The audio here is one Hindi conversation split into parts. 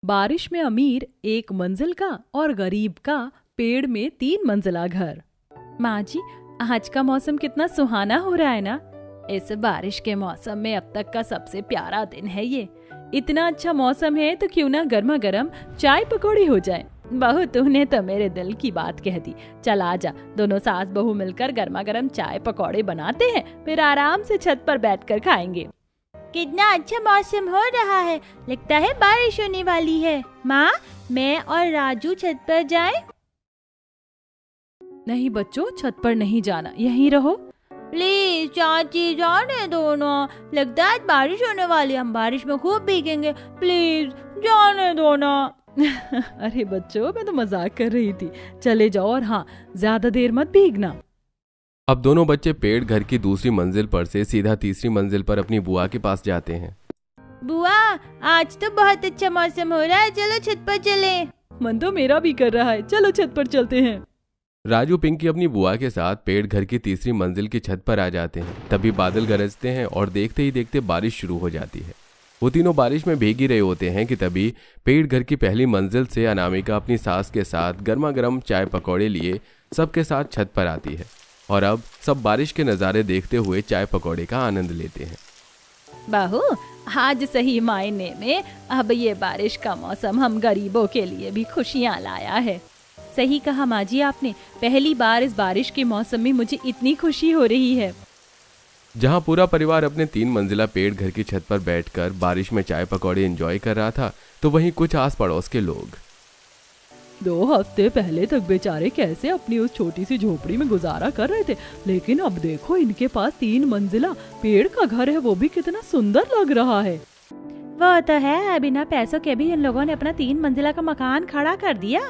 बारिश में अमीर एक मंजिल का और गरीब का पेड़ में 3 मंजिला घर। माँ जी, आज का मौसम कितना सुहाना हो रहा है ना। इस बारिश के मौसम में अब तक का सबसे प्यारा दिन है ये। इतना अच्छा मौसम है तो क्यों ना गर्मा गर्म चाय पकौड़ी हो जाए। बहू, तूने तो मेरे दिल की बात कह दी। चल आजा, दोनों सास बहू मिलकर गर्मा गर्म चाय पकौड़े बनाते हैं, फिर आराम से छत पर बैठकर खाएंगे। कितना अच्छा मौसम हो रहा है, लगता है बारिश होने वाली है। माँ, मैं और राजू छत पर जाएं? नहीं बच्चों, छत पर नहीं जाना, यहीं रहो। प्लीज चाची, जाने दो ना, लगता है बारिश होने वाली है, हम बारिश में खूब भीगेंगे। प्लीज जाने दो ना। अरे बच्चों, मैं तो मजाक कर रही थी। चले जाओ, और हाँ, ज्यादा देर मत भीगना। अब दोनों बच्चे पेड़ घर की दूसरी मंजिल पर से सीधा तीसरी मंजिल पर अपनी बुआ के पास जाते हैं। बुआ, आज तो बहुत अच्छा मौसम हो रहा है, चलो छत पर चले। मन तो मेरा भी कर रहा है, चलो छत पर चलते हैं। राजू पिंकी अपनी बुआ के साथ पेड़ घर की तीसरी मंजिल की छत पर आ जाते हैं। तभी बादल गरजते हैं और देखते ही देखते बारिश शुरू हो जाती है। वो तीनों बारिश में भीग ही रहे होते हैं कि तभी पेड़ घर की पहली मंजिल से अनामिका अपनी सास के साथ गर्मा गर्म चाय पकौड़े लिए सबके साथ छत पर आती है। और अब सब बारिश के नज़ारे देखते हुए चाय पकौड़े का आनंद लेते हैं। बहू, आज सही मायने में अब ये बारिश का मौसम हम गरीबों के लिए भी खुशियाँ लाया है। सही कहा माँ जी आपने, पहली बार इस बारिश के मौसम में मुझे इतनी खुशी हो रही है। जहाँ पूरा परिवार अपने 3 मंजिला पेड़ घर की छत पर बैठकर बारिश में चाय पकौड़े एंजॉय कर रहा था, तो वहीं कुछ आस पड़ोस के लोग 2 हफ्ते पहले तक बेचारे कैसे अपनी उस छोटी सी झोपड़ी में गुजारा कर रहे थे, लेकिन अब देखो इनके पास 3 मंजिला पेड़ का घर है, वो भी कितना सुंदर लग रहा है। वो तो है, बिना पैसों के भी इन लोगों ने अपना 3 मंजिला का मकान खड़ा कर दिया।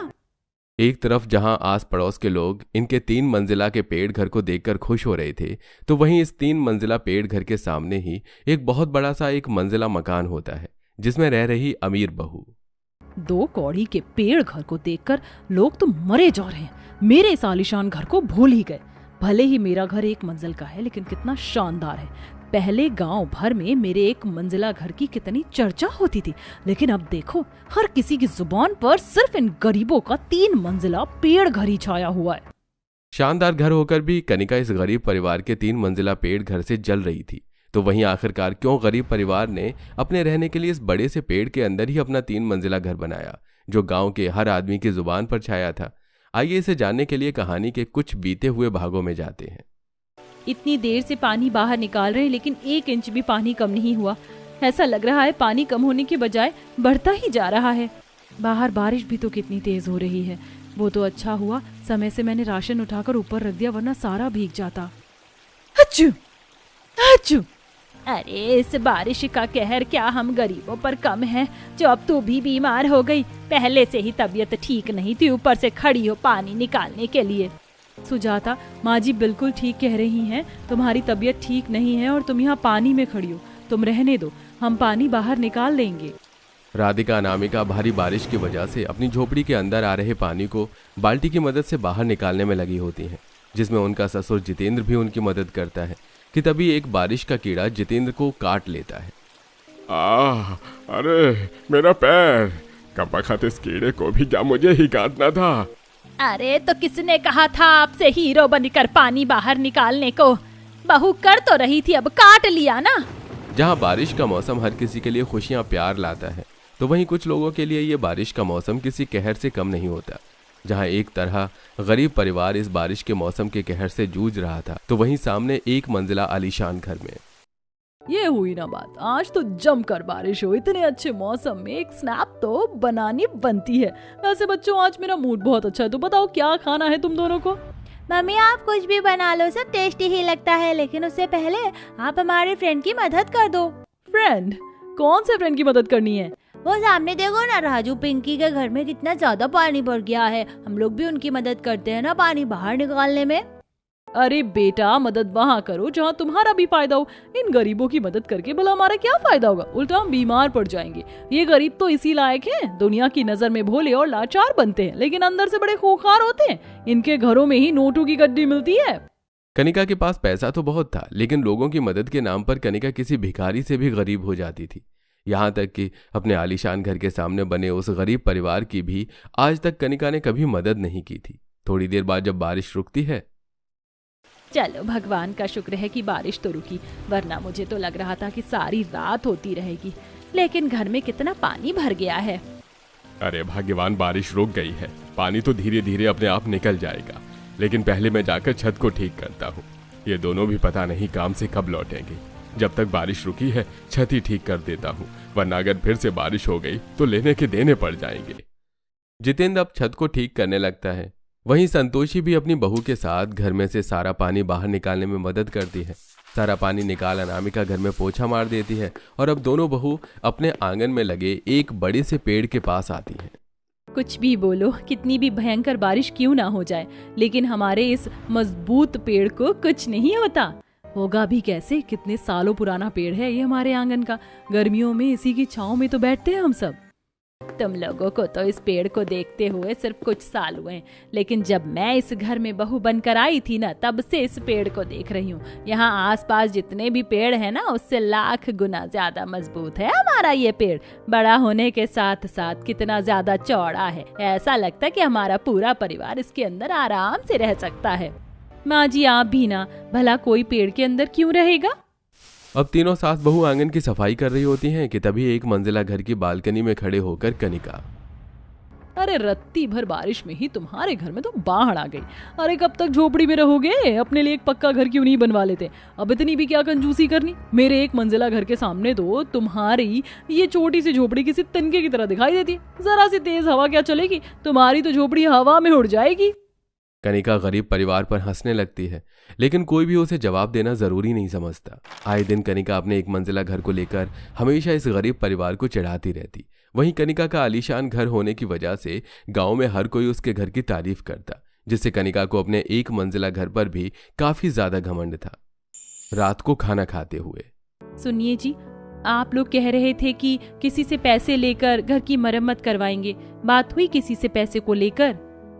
एक तरफ जहां आस पड़ोस के लोग इनके 3 मंजिला के पेड़ घर को देखकर खुश हो रहे थे, तो वहीं इस 3 मंजिला पेड़ घर के सामने ही एक बहुत बड़ा सा 1 मंजिला मकान होता है, जिसमें रह रही अमीर बहू। 2 कौड़ी के पेड़ घर को देखकर लोग तो मरे जा रहे हैं। मेरे इस आलीशान घर को भूल ही गए। भले ही मेरा घर 1 मंजिल का है, लेकिन कितना शानदार है। पहले गांव भर में मेरे 1 मंजिला घर की कितनी चर्चा होती थी, लेकिन अब देखो हर किसी की जुबान पर सिर्फ इन गरीबों का 3 मंजिला पेड़ घर ही छाया हुआ है। शानदार घर होकर भी कनिका इस गरीब परिवार के 3 मंजिला पेड़ घर से जल रही थी। तो वहीं आखिरकार क्यों गरीब परिवार ने अपने रहने के लिए इस बड़े से पेड़ के अंदर ही अपना 3 मंजिला घर बनाया, जो गांव के हर आदमी की जुबान पर छाया था। आइए इसे जानने के लिए कहानी के कुछ बीते हुए भागों में जाते हैं। इतनी देर से पानी बाहर निकाल रहे हैं, लेकिन 1 इंच भी पानी कम नहीं हुआ। ऐसा लग रहा है पानी कम होने के बजाय बढ़ता ही जा रहा है। बाहर बारिश भी तो कितनी तेज हो रही है। वो तो अच्छा हुआ समय से मैंने राशन उठाकर ऊपर रख दिया, वरना सारा भीग जाता। हच्चू हच्चू। अरे इस बारिश का कहर क्या हम गरीबों पर कम है, जो अब तू भी बीमार हो गई। पहले से ही तबीयत ठीक नहीं थी, ऊपर से खड़ी हो पानी निकालने के लिए। सुजाता, माँ जी बिल्कुल ठीक कह रही हैं। तुम्हारी तबीयत ठीक नहीं है और तुम यहाँ पानी में खड़ी हो। तुम रहने दो, हम पानी बाहर निकाल लेंगे। राधिका अनामिका भारी बारिश की वजह से अपनी झोपड़ी के अंदर आ रहे पानी को बाल्टी की मदद से बाहर निकालने में लगी होती हैं, जिसमें उनका ससुर जितेंद्र भी उनकी मदद करता है कि तभी एक बारिश का कीड़ा जितेंद्र को काट लेता है। अरे मेरा पैर, कब इस कीड़े को भी क्या मुझे ही काटना था। अरे तो किसने कहा था आपसे हीरो बनकर पानी बाहर निकालने को? बहू कर तो रही थी, अब काट लिया ना। जहाँ बारिश का मौसम हर किसी के लिए खुशियाँ प्यार लाता है, तो वहीं कुछ लोगों के लिए ये बारिश का मौसम किसी कहर से कम नहीं होता। जहाँ एक तरह गरीब परिवार इस बारिश के मौसम के कहर से जूझ रहा था, तो वहीं सामने 1 मंजिला आलीशान घर में ये हुई ना बात। आज तो जमकर बारिश हो। इतने अच्छे मौसम में एक स्नैप तो बनानी बनती है। वैसे बच्चों, आज मेरा मूड बहुत अच्छा है, तो बताओ क्या खाना है तुम दोनों को? मम्मी, आप कुछ भी बना लो, सब टेस्टी ही लगता है, लेकिन उससे पहले आप हमारे फ्रेंड की मदद कर दो। फ्रेंड? कौन से फ्रेंड की मदद करनी है? वो सामने देखो ना, राजू पिंकी के घर में कितना ज्यादा पानी भर गया है। हम लोग भी उनकी मदद करते हैं ना पानी बाहर निकालने में। अरे बेटा, मदद वहाँ करो जहाँ तुम्हारा भी फायदा हो। इन गरीबों की मदद करके भला हमारा क्या फायदा होगा? उल्टा हम बीमार पड़ जाएंगे। ये गरीब तो इसी लायक हैं, दुनिया की नजर में भोले और लाचार बनते हैं, लेकिन अंदर से बड़े खूंखार होते हैं। इनके घरों में ही नोटों की गड्डी मिलती है। कनिका के पास पैसा तो बहुत था, लेकिन लोगों की मदद के नाम पर कनिका किसी भिखारी से भी गरीब हो जाती थी। यहाँ तक कि अपने आलीशान घर के सामने बने उस गरीब परिवार की भी आज तक कनिका ने कभी मदद नहीं की थी। थोड़ी देर बाद जब बारिश रुकती है, चलो भगवान का शुक्र है कि बारिश तो रुकी, वरना मुझे तो लग रहा था कि सारी रात होती रहेगी। लेकिन घर में कितना पानी भर गया है। अरे भाग्यवान, बारिश रुक गई है। पानी तो धीरे धीरे अपने आप निकल जाएगा, लेकिन पहले मैं जाकर छत को ठीक करता हूँ। ये दोनों भी पता नहीं काम से कब लौटेंगे। जब तक बारिश रुकी है छत ही ठीक कर देता हूँ, वरना अगर फिर से बारिश हो गई तो लेने के देने पड़ जाएंगे। जितेंद्र अब छत को ठीक करने लगता है। वहीं संतोषी भी अपनी बहू के साथ घर में से सारा पानी बाहर निकालने में मदद करती है। सारा पानी निकाल अनामिका घर में पोछा मार देती है और अब दोनों बहू अपने आंगन में लगे एक बड़े से पेड़ के पास आती हैं। कुछ भी बोलो, कितनी भी भयंकर बारिश क्यों ना हो जाए, लेकिन हमारे इस मजबूत पेड़ को कुछ नहीं होता। होगा भी कैसे, कितने सालों पुराना पेड़ है ये हमारे आंगन का। गर्मियों में इसी की छांव में तो बैठते हैं हम सब। तुम लोगों को तो इस पेड़ को देखते हुए सिर्फ कुछ साल हुए, लेकिन जब मैं इस घर में बहू बनकर आई थी ना, तब से इस पेड़ को देख रही हूँ। यहाँ आसपास जितने भी पेड़ हैं ना, उससे लाख गुना ज्यादा मजबूत है हमारा ये पेड़। बड़ा होने के साथ साथ कितना ज्यादा चौड़ा है, ऐसा लगता है कि हमारा पूरा परिवार इसके अंदर आराम से रह सकता है। माँ जी आप भी ना, भला कोई पेड़ के अंदर क्यों रहेगा। अब तीनों सास बहू आंगन की सफाई कर रही होती हैं कि तभी एक मंजिला घर की बालकनी में खड़े होकर कनिका, अरे रत्ती भर बारिश में ही तुम्हारे घर में तो बाढ़ आ गई। अरे कब तक झोपड़ी में रहोगे, अपने लिए एक पक्का घर क्यों नहीं बनवा लेते। अब इतनी भी क्या कंजूसी करनी। मेरे एक मंजिला घर के सामने तो तुम्हारी ये छोटी सी झोपड़ी किसी तिनके की तरह दिखाई देती है। जरा सी तेज हवा क्या चलेगी, तुम्हारी तो झोपड़ी हवा में उड़ जाएगी। कनिका गरीब परिवार पर हंसने लगती है, लेकिन कोई भी उसे जवाब देना जरूरी नहीं समझता। आए दिन कनिका अपने एक मंजिला घर को लेकर हमेशा इस गरीब परिवार को चिढ़ाती रहती। वहीं कनिका का आलीशान घर होने की वजह से गांव में हर कोई उसके घर की तारीफ करता, जिससे कनिका को अपने एक मंजिला घर पर भी काफी ज्यादा घमंड था। रात को खाना खाते हुए, सुनिए जी, आप लोग कह रहे थे कि किसी से पैसे लेकर घर की मरम्मत करवाएंगे। बात हुई किसी से पैसे को लेकर?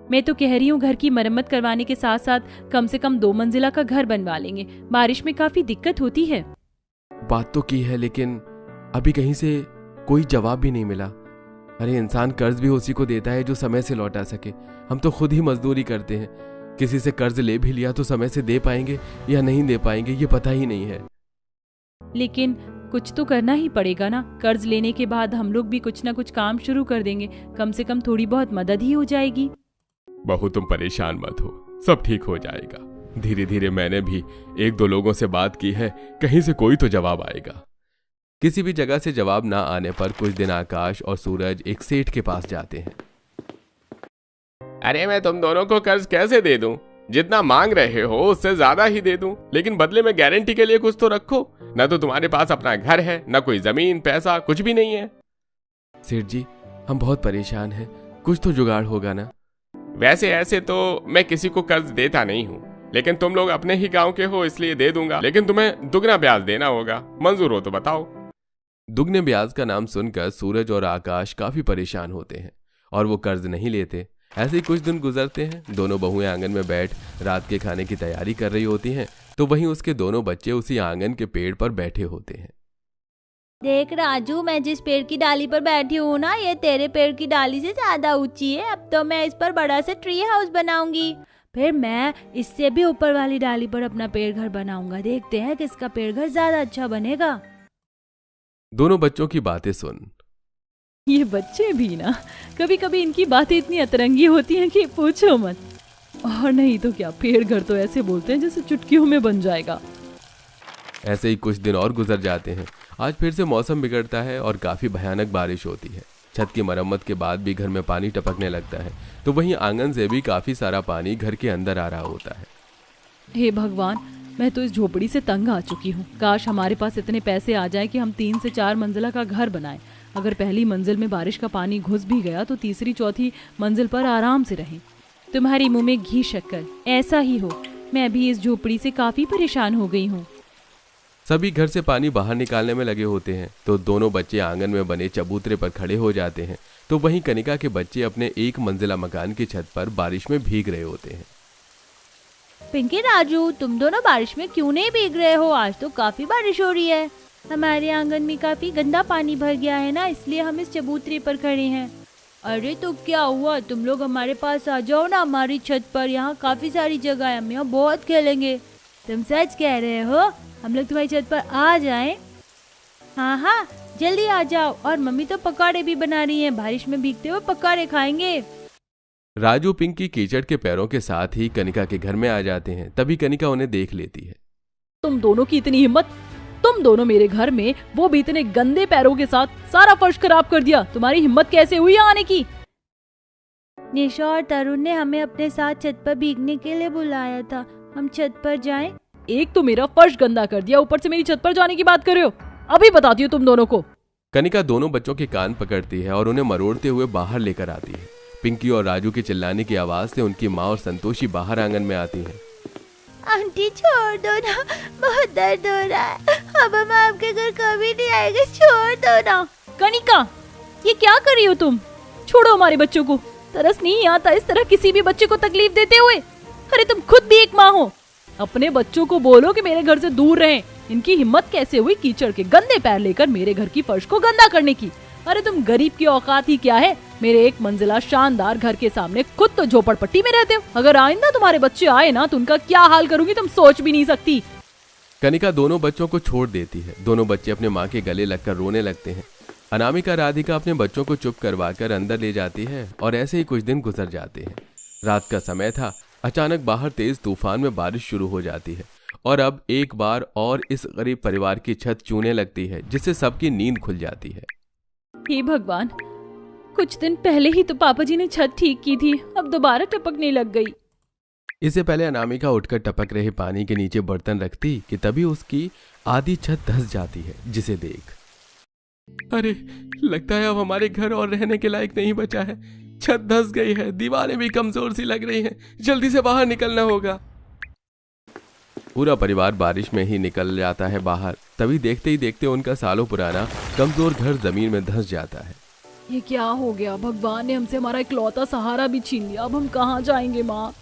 मैं तो कह रही हूँ घर की मरम्मत करवाने के साथ साथ कम से कम 2 मंजिला का घर बनवा लेंगे। बारिश में काफी दिक्कत होती है। बात तो की है, लेकिन अभी कहीं से कोई जवाब भी नहीं मिला। अरे इंसान कर्ज भी उसी को देता है जो समय से लौटा सके। हम तो खुद ही मजदूरी करते हैं, किसी से कर्ज ले भी लिया तो समय से दे पाएंगे या नहीं दे पाएंगे ये पता ही नहीं है। लेकिन कुछ तो करना ही पड़ेगा ना। कर्ज लेने के बाद हम लोग भी कुछ ना कुछ काम शुरू कर देंगे, कम से कम थोड़ी बहुत मदद ही हो जाएगी। बहू तुम परेशान मत हो, सब ठीक हो जाएगा। धीरे धीरे मैंने भी 1-2 लोगों से बात की है, कहीं से कोई तो जवाब आएगा। किसी भी जगह से जवाब ना आने पर कुछ दिन आकाश और सूरज एक सेठ के पास जाते हैं। अरे मैं तुम दोनों को कर्ज कैसे दे दूं? जितना मांग रहे हो उससे ज्यादा ही दे दूं, लेकिन बदले में गारंटी के लिए कुछ तो रखो। ना तो तुम्हारे पास अपना घर है, ना कोई जमीन पैसा, कुछ भी नहीं है। सेठ जी हम बहुत परेशान हैं, कुछ तो जुगाड़ होगा ना। वैसे ऐसे तो मैं किसी को कर्ज देता नहीं हूँ, लेकिन तुम लोग अपने ही गांव के हो इसलिए दे दूंगा, लेकिन तुम्हें दुगना ब्याज देना होगा। मंजूर हो तो बताओ। दुगने ब्याज का नाम सुनकर सूरज और आकाश काफी परेशान होते हैं और वो कर्ज नहीं लेते। ऐसे ही कुछ दिन गुजरते हैं। दोनों बहुएं आंगन में बैठ रात के खाने की तैयारी कर रही होती हैं, तो वहीं उसके दोनों बच्चे उसी आंगन के पेड़ पर बैठे होते हैं। देख राजू, मैं जिस पेड़ की डाली पर बैठी हूँ ना, ये तेरे पेड़ की डाली से ज्यादा ऊंची है। अब तो मैं इस पर बड़ा सा ट्री हाउस बनाऊंगी, फिर मैं इससे भी ऊपर वाली डाली पर अपना पेड़ घर बनाऊंगा। देखते हैं किसका पेड़ घर ज्यादा अच्छा बनेगा। दोनों बच्चों की बातें सुन, ये बच्चे भी ना, कभी कभी इनकी बातें इतनी अतरंगी होती हैं कि पूछो मत। और नहीं तो क्या, पेड़ घर तो ऐसे बोलते हैं जैसे चुटकियों में बन जाएगा। ऐसे ही कुछ दिन और गुजर जाते हैं। आज फिर से मौसम बिगड़ता है और काफी भयानक बारिश होती है। छत की मरम्मत के बाद भी घर में पानी टपकने लगता है, तो वहीं आंगन से भी काफी सारा पानी घर के अंदर आ रहा होता है। हे भगवान, मैं तो इस झोपड़ी से तंग आ चुकी हूँ। काश हमारे पास इतने पैसे आ जाए कि हम 3 से 4 मंजिला का घर बनाएं। अगर पहली मंजिल में बारिश का पानी घुस भी गया तो तीसरी चौथी मंजिल पर आराम से रहें। तुम्हारी मुंह में घी शक्कर, ऐसा ही हो। मैं भी इस झोपड़ी से काफी परेशान हो गई हूँ। सभी घर से पानी बाहर निकालने में लगे होते हैं, तो दोनों बच्चे आंगन में बने चबूतरे पर खड़े हो जाते हैं। तो वहीं कनिका के बच्चे अपने 1 मंजिला मकान की छत पर बारिश में भीग रहे होते हैं। पिंकी राजू, तुम दोनों बारिश में क्यों नहीं भीग रहे हो? आज तो काफी बारिश हो रही है। हमारे आंगन में काफी गंदा पानी भर गया है ना, इसलिए हम इस चबूतरे पर खड़े हैं। अरे तो क्या हुआ, तुम लोग हमारे पास आ जाओ ना, हमारी छत पर, यहाँ काफी सारी जगह है, हम यहाँ बहुत खेलेंगे। तुम सच कह रहे हो, हम लोग तुम्हारी छत पर आ जाएं? हाँ हाँ जल्दी आ जाओ, और मम्मी तो पकौड़े भी बना रही हैं, बारिश में भीगते हुए पकौड़े खाएंगे। राजू पिंकी कीचड़ के पैरों के साथ ही कनिका के घर में आ जाते हैं। तभी कनिका उन्हें देख लेती है। तुम दोनों की इतनी हिम्मत, तुम दोनों मेरे घर में, वो भी इतने गंदे पैरों के साथ, सारा फर्श खराब कर दिया। तुम्हारी हिम्मत कैसे हुई यहाँ आने की? निशा और तरुण ने हमें अपने साथ छत पर भीगने के लिए बुलाया था, हम छत पर जाएं? एक तो मेरा फर्श गंदा कर दिया, ऊपर से मेरी छत पर जाने की बात कर रहे हो। अभी बताती हूँ तुम दोनों को। कनिका दोनों बच्चों के कान पकड़ती है और उन्हें मरोड़ते हुए बाहर लेकर आती है। पिंकी और राजू के चिल्लाने की आवाज से उनकी माँ और संतोषी बाहर आंगन में आती हैं। आंटी छोड़ दो ना, बहुत दर्द हो रहा है, अब हम आपके घर कभी नहीं आएंगे, छोड़ दो ना। कनिका, ये क्या कर रही हो तुम? छोड़ो हमारे बच्चों को, तरस नहीं आता इस तरह किसी भी बच्चे को तकलीफ देते हुए। अरे तुम खुद भी एक माँ हो, अपने बच्चों को बोलो कि मेरे घर से दूर रहें। इनकी हिम्मत कैसे हुई कीचड़ के गंदे पैर लेकर मेरे घर की फर्श को गंदा करने की? अरे तुम गरीब की औकात ही क्या है? मेरे एक मंजिला शानदार घर के सामने खुद तो झोपड़पट्टी में रहते हो। अगर आइंदा तुम्हारे बच्चे आए ना तो उनका क्या हाल करूंगी तुम सोच भी नहीं सकती। कनिका दोनों बच्चों को छोड़ देती है। दोनों बच्चे अपने माँ के गले लगकर रोने लगते हैं। अनामिका राधिका अपने बच्चों को चुप करवाकर अंदर ले जाती है और ऐसे ही कुछ दिन गुजर जाते हैं। रात का समय था। अचानक बाहर तेज तूफान में बारिश शुरू हो जाती है और अब एक बार और इस गरीब परिवार की छत चूने लगती है, जिससे सबकी नींद खुल जाती है। हे भगवान, कुछ दिन पहले ही तो पापा जी ने छत ठीक की थी, अब दोबारा टपकने लग गई। इससे पहले अनामिका उठकर टपक रहे पानी के नीचे बर्तन रखती कि तभी उसकी आधी छत धंस जाती है, जिसे देख अरे लगता है अब हमारे घर और रहने के लायक नहीं बचा है। छत धंस गई है, दीवारें भी कमजोर सी लग रही हैं, जल्दी से बाहर निकलना होगा। पूरा परिवार बारिश में ही निकल जाता है बाहर। तभी देखते ही देखते उनका सालों पुराना कमजोर घर जमीन में धंस जाता है। ये क्या हो गया? भगवान ने हमसे हमारा इकलौता सहारा भी छीन लिया, अब हम कहाँ जाएंगे? माँ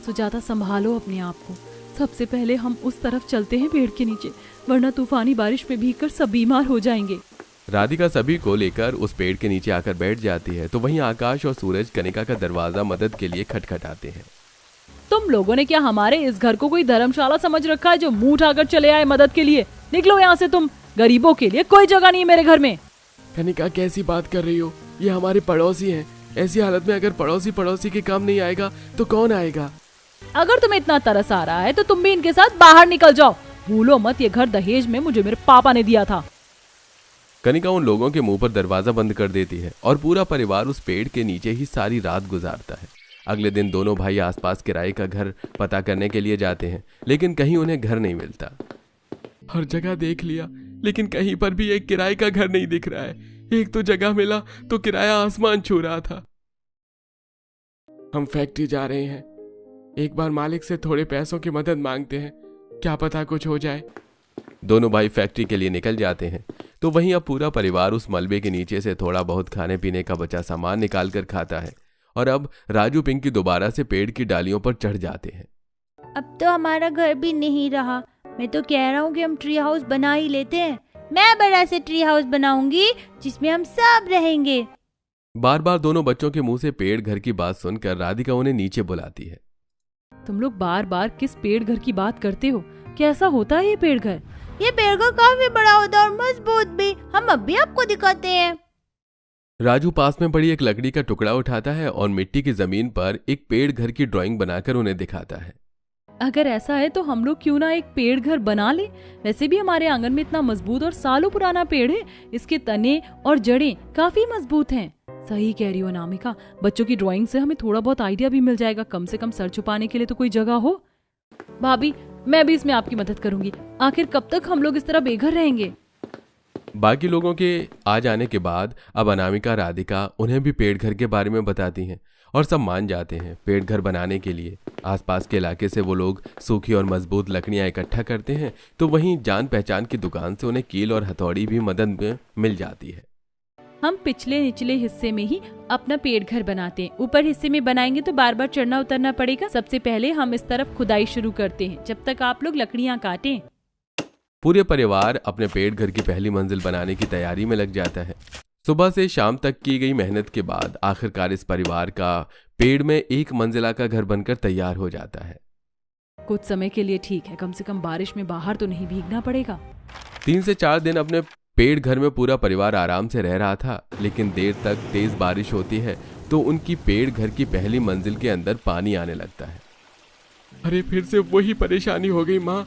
सुजाता, संभालो अपने आप को। सबसे पहले हम उस तरफ चलते हैं पेड़ के नीचे, वरना तूफानी बारिश में भीगकर सब बीमार हो जाएंगे। राधिका सभी को लेकर उस पेड़ के नीचे आकर बैठ जाती है तो वहीं आकाश और सूरज कनिका का दरवाजा मदद के लिए खटखटाते हैं। तुम लोगों ने क्या हमारे इस घर को कोई धर्मशाला समझ रखा है जो मुंह उठाकर चले आए मदद के लिए? निकलो यहाँ से तुम, गरीबों के लिए कोई जगह नहीं है मेरे घर में। कनिका कैसी बात कर रही हो, ये हमारे पड़ोसी हैं। ऐसी हालत में अगर पड़ोसी के काम नहीं आएगा तो कौन आएगा? अगर तुम्हें इतना तरस आ रहा है तो तुम भी इनके साथ बाहर निकल जाओ। भूलो मत, ये घर दहेज में मुझे मेरे पापा ने दिया था। कनिका उन लोगों के मुंह पर दरवाजा बंद कर देती है और पूरा परिवार उस पेड़ के नीचे ही सारी रात गुजारता है। अगले दिन दोनों भाई आसपास किराए का घर पता करने के लिए जाते हैं, लेकिन कहीं उन्हें घर नहीं मिलता। हर जगह देख लिया, लेकिन कहीं पर भी एक किराए का घर नहीं दिख रहा है। एक तो जगह मिला तो किराया आसमान छू रहा था। हम फैक्ट्री जा रहे हैं, एक बार मालिक से थोड़े पैसों की मदद मांगते हैं, क्या पता कुछ हो जाए। दोनों भाई फैक्ट्री के लिए निकल जाते हैं तो वहीं अब पूरा परिवार उस मलबे के नीचे से थोड़ा बहुत खाने पीने का बचा सामान निकाल कर खाता है। और अब राजू पिंकी दोबारा से पेड़ की डालियों पर चढ़ जाते हैं। अब तो हमारा घर भी नहीं रहा, मैं तो कह रहा हूँ कि हम ट्री हाउस बना ही लेते हैं। मैं बड़ा से ट्री हाउस बनाऊंगी जिसमें हम सब रहेंगे। बार बार दोनों बच्चों के मुंह से पेड़ घर की बात सुनकर राधिका उन्हें नीचे बुलाती है। तुम लोग बार बार किस पेड़ घर की बात करते हो? कैसा होता है ये पेड़ घर? ये पेड़ घर काफी बड़ा होता है और मजबूत भी, हम अब भी आपको दिखाते हैं। राजू पास में पड़ी एक लकड़ी का टुकड़ा उठाता है और मिट्टी की जमीन पर एक पेड़ घर की ड्राइंग बनाकर उन्हें दिखाता है। अगर ऐसा है तो हम लोग क्यों ना एक पेड़ घर बना ले? वैसे भी हमारे आंगन में इतना मजबूत और सालों पुराना पेड़ है, इसके तने और जड़ें काफी मजबूत हैं। सही कह रही हो अनामिका, बच्चों की ड्राइंग से हमें थोड़ा बहुत आइडिया भी मिल जाएगा, कम से कम सर छुपाने के लिए तो कोई जगह हो। भाभी, मैं भी इसमें आपकी मदद करूंगी। आखिर कब तक हम लोग इस तरह बेघर रहेंगे? बाकी लोगों के आ जाने के बाद अब अनामिका राधिका उन्हें भी पेड़ घर के बारे में बताती हैं और सब मान जाते हैं। पेड़ घर बनाने के लिए आसपास के इलाके से वो लोग सूखी और मजबूत लकड़ियां इकट्ठा करते हैं तो वहीं जान पहचान की दुकान से उन्हें कील और हथौड़ी भी मदद में मिल जाती है। हम पिछले निचले हिस्से में ही अपना पेड़ घर बनाते हैं, ऊपर हिस्से में बनाएंगे तो बार बार चढ़ना उतरना पड़ेगा। सबसे पहले हम इस तरफ खुदाई शुरू करते हैं, जब तक आप लोग लकड़ियां काटें। पूरे परिवार अपने पेड़ घर की पहली मंजिल बनाने की तैयारी में लग जाता है। सुबह से शाम तक की गई मेहनत के बाद आखिरकार इस परिवार का पेड़ में एक मंजिला का घर बनकर तैयार हो जाता है। कुछ समय के लिए ठीक है, कम से कम बारिश में बाहर तो नहीं भीगना पड़ेगा। 3 से 4 दिन अपने पेड़ घर में पूरा परिवार आराम से रह रहा था, लेकिन देर तक तेज बारिश होती है तो उनकी पेड़ घर की पहली मंजिल के अंदर पानी आने लगता है। अरे फिर से वही परेशानी हो गई माँ,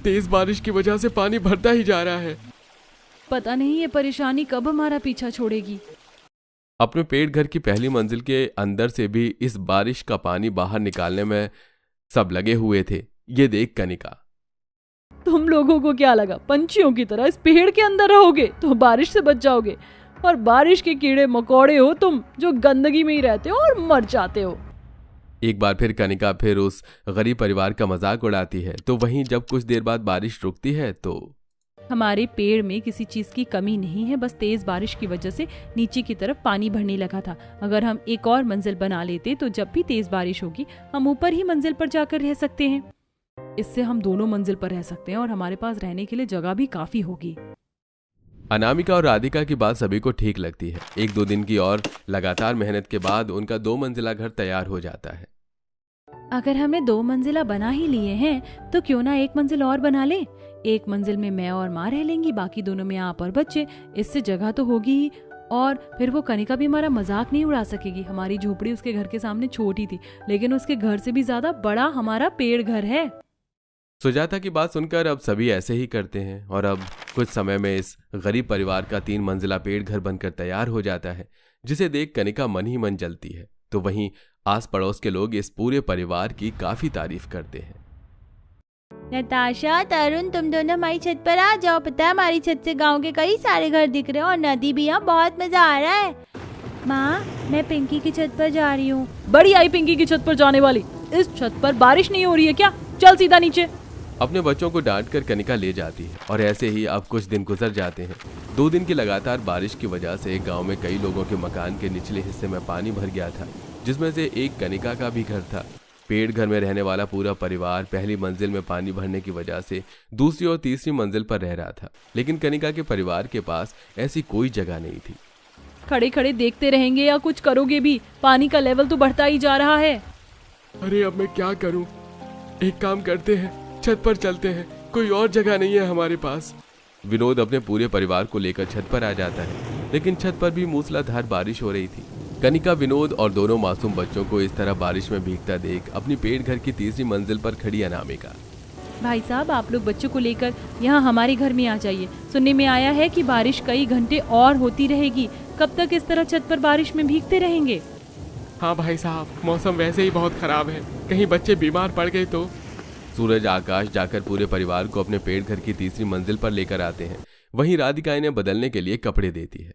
तेज बारिश की वजह से पानी भरता ही जा रहा है। पता नहीं ये परेशानी कब हमारा पीछा छोड़ेगी। अपने पेड़ घर की पहली मंजिल के अंदर से भी इस बारिश का पानी बाहर निकालने में सब लगे हुए थे। ये देख कनिका, तुम लोगों को क्या लगा पंछियों की तरह इस पेड़ के अंदर रहोगे तो बारिश से बच जाओगे? और बारिश के कीड़े मकोड़े हो तुम, जो गंदगी में ही रहते हो और मर जाते हो। एक बार फिर कनिका फिर उस गरीब परिवार का मजाक उड़ाती है। तो वहीं जब कुछ देर बाद बारिश रुकती है तो हमारे पेड़ में किसी चीज की कमी नहीं है, बस तेज बारिश की वजह से नीचे की तरफ पानी भरने लगा था। अगर हम एक और मंजिल बना लेते तो जब भी तेज बारिश होगी हम ऊपर ही मंजिल पर जाकर रह सकते हैं। इससे हम दोनों मंजिल पर रह सकते हैं और हमारे पास रहने के लिए जगह भी काफी होगी। अनामिका और राधिका की बात सभी को ठीक लगती है। 1-2 दिन की और लगातार मेहनत के बाद उनका 2 मंजिला घर तैयार हो जाता है। अगर हमने 2 मंजिला बना ही लिए हैं तो क्यों ना 1 मंजिल और बना ले। 1 मंजिल में मैं और माँ रह लेंगी, बाकी दोनों में आप और बच्चे। इससे जगह तो होगी ही, और फिर वो कनिका भी हमारा मजाक नहीं उड़ा सकेगी। हमारी झोपड़ी उसके घर के सामने छोटी थी, लेकिन उसके घर से भी ज्यादा बड़ा हमारा पेड़ घर है। सुजाता की बात सुनकर अब सभी ऐसे ही करते हैं और अब कुछ समय में इस गरीब परिवार का 3 मंजिला पेड़ घर बनकर तैयार हो जाता है, जिसे देख कनिका मन ही मन जलती है। तो वहीं आस पड़ोस के लोग इस पूरे परिवार की काफी तारीफ करते हैं। नताशा, तरुण, तुम दोनों हमारी छत पर आ जाओ। पता है हमारी छत से गांव के कई सारे घर दिख रहे हैं और नदी भी है, बहुत मजा आ रहा है। माँ, मैं पिंकी की छत पर जा रही हूँ। बड़ी आई पिंकी की छत पर जाने वाली। इस छत पर बारिश नहीं हो रही है क्या? चल सीधा नीचे। अपने बच्चों को डांट कर कनिका ले जाती है और ऐसे ही अब कुछ दिन गुजर जाते हैं। 2 दिन की लगातार बारिश की वजह से गांव में कई लोगों के मकान के निचले हिस्से में पानी भर गया था, जिसमें से एक कनिका का भी घर था। पेड़ घर में रहने वाला पूरा परिवार पहली मंजिल में पानी भरने की वजह से दूसरी और तीसरी मंजिल पर रह रहा था, लेकिन कनिका के परिवार के पास ऐसी कोई जगह नहीं थी। खड़े खड़े देखते रहेंगे या कुछ करोगे भी? पानी का लेवल तो बढ़ता ही जा रहा है। अरे अब मैं क्या करूं? एक काम करते हैं, छत पर चलते हैं, कोई और जगह नहीं है हमारे पास। विनोद अपने पूरे परिवार को लेकर छत पर आ जाता है, लेकिन छत पर भी मूसलाधार बारिश हो रही थी। कनिका, विनोद और दोनों मासूम बच्चों को इस तरह बारिश में भीगता देख अपनी पेड़ घर की तीसरी मंजिल पर खड़ी अनामिका, भाई साहब, आप लोग बच्चों को लेकर यहाँ हमारे घर में आ जाइए। सुनने में आया है कि बारिश कई घंटे और होती रहेगी। कब तक इस तरह छत पर बारिश में भीगते रहेंगे? हाँ भाई साहब, मौसम वैसे ही बहुत खराब है, कहीं बच्चे बीमार पड़ गए तो। सूरज आकाश जाकर पूरे परिवार को अपने पेड़ घर की तीसरी मंजिल पर लेकर आते हैं। वहीं राधिका इन्हें बदलने के लिए कपड़े देती है।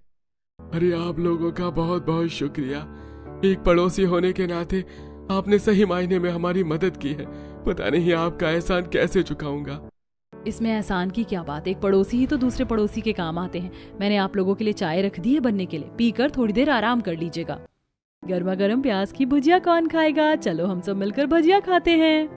अरे आप लोगों का बहुत बहुत शुक्रिया। एक पड़ोसी होने के नाते आपने सही मायने में हमारी मदद की है। पता नहीं आपका एहसान कैसे चुकाऊंगा। इसमें एहसान की क्या बात, एक पड़ोसी ही तो दूसरे पड़ोसी के काम आते हैं। मैंने आप लोगों के लिए चाय रख दी है बनने के लिए, पीकर थोड़ी देर आराम कर लीजिएगा। गर्मा गर्म प्याज की भुजिया कौन खाएगा? चलो हम सब मिलकर भुजिया खाते हैं।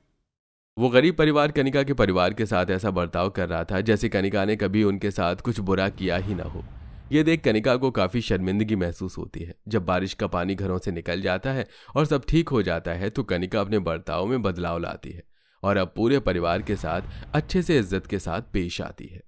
वो गरीब परिवार कनिका के परिवार के साथ ऐसा बर्ताव कर रहा था जैसे कनिका ने कभी उनके साथ कुछ बुरा किया ही ना हो। ये देख कनिका को काफी शर्मिंदगी महसूस होती है। जब बारिश का पानी घरों से निकल जाता है और सब ठीक हो जाता है तो कनिका अपने बर्ताव में बदलाव लाती है और अब पूरे परिवार के साथ अच्छे से इज्जत के साथ पेश आती है।